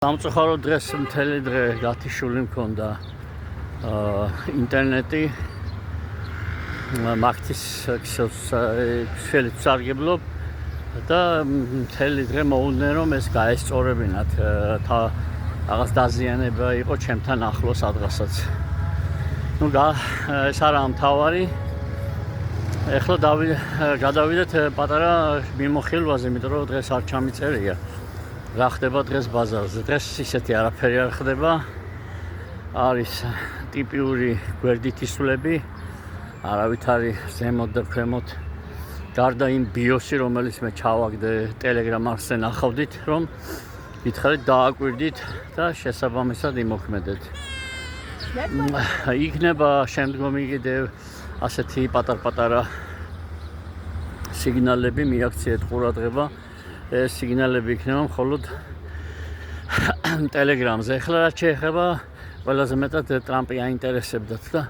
სამწუხაროდ დღეს მთელი დღე გათიშული მქონდა ინტერნეტი მაგთის ხელი წარგებლობ და მთელი დღე მოუდნენ რომ ეს გაესწორებინათ რაღაც დაზიანება იყო ჩემთან ახლოს ადგასაც. ნუ ეს არა მთავარი. ეხლა გადავიდეთ პატარა მიმოხილვაზე, იმიტომ რომ დღეს არ ჩამიწერია. რა ხდება დღეს ბაზარზე? დღეს ისეთი არაფერი არ ხდება. არის ტიპიური გვერდითი სულები, არავითარი ზემოთ და ქვემოთ. გარდა იმ ბიოსი, რომელიც მე ჩავაგდე Telegram არხზე ნახავდით, რომ გითხარით დააკვირდით და შესაბამისად იმოქმედეთ. იქნება შემდგომი კიდევ ასეთი პატარ-პატარა სიგნალები მიაქციეთ ყურადღება. ეს სიგნალები იქნება მხოლოდ Telegram-ზე. ეხლა რაც შეეხება ყველაზე მეტად ტრამპი აინტერესებდათ და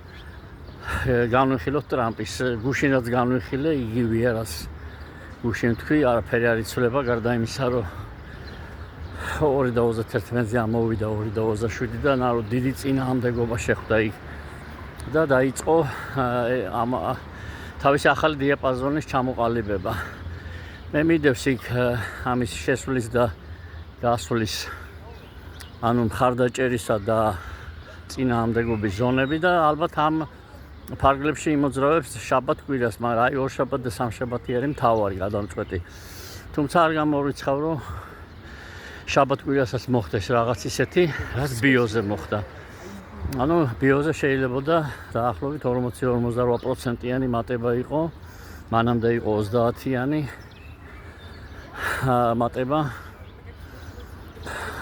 განვიხილოთ ტრამპის. გუშინაც განვიხილე, იგივეა რაც გუშინ თქვი, არაფერი არ იცვლება გარდა იმისა, რომ 2021-ზე ამოვიდა 2027-დან, არო დიდი წინააღმდეგობა შეხვდა იქ და დაიწყო თავისი ახალი დიაპაზონის ჩამოყალიბება. მე მიდევს იქ ამის შესვლის და გასვლის ანუ მხარდაჭერისა და წინააღმდეგობის ზონები და ალბათ ამ ფარგლებში იმოძრავებს შაბათ-კვირას, მაგრამ აი ორშაბათ და სამშაბათი არის მთავარი გადამწყვეტი. თუმცა არ გამორიცხავ, რომ შაბათ-კვირასაც მოხდეს რაღაც ისეთი, რაც ბიოზე მოხდა. ანუ ბიოზე შეიძლებოდა დაახლოებით 40-48%-იანი მატება იყო, მანამდე იყო 30-იანი მატება.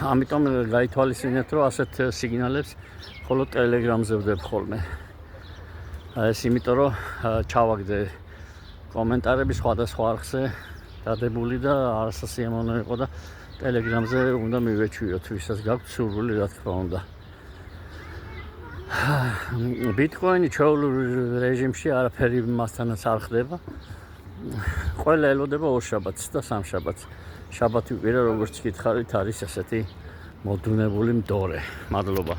ამიტომ გაითვალისწინეთ, რომ ასეთ სიგნალებს მხოლოდ Telegram-ზე ვდებ ხოლმე. ეს იმიტომ, რომ ჩავაგდე კომენტარები სხვადასხვა არხზე დადებული და არასასიამოვნო იყო და Telegram-ზე უნდა მივეჩვიოთ, ვისაც გაქვთ სურვილი, რა თქმა უნდა. ბიტკოინი ჩვეულებრივ რეჟიმში არაფერი მასთანაც არ ხდება. ყველა ელოდება ორშაბათს და სამშაბათს. შაბათი კვირა, როგორც გითხარით, არის ასეთი მოდუნებული მდორე. მადლობა.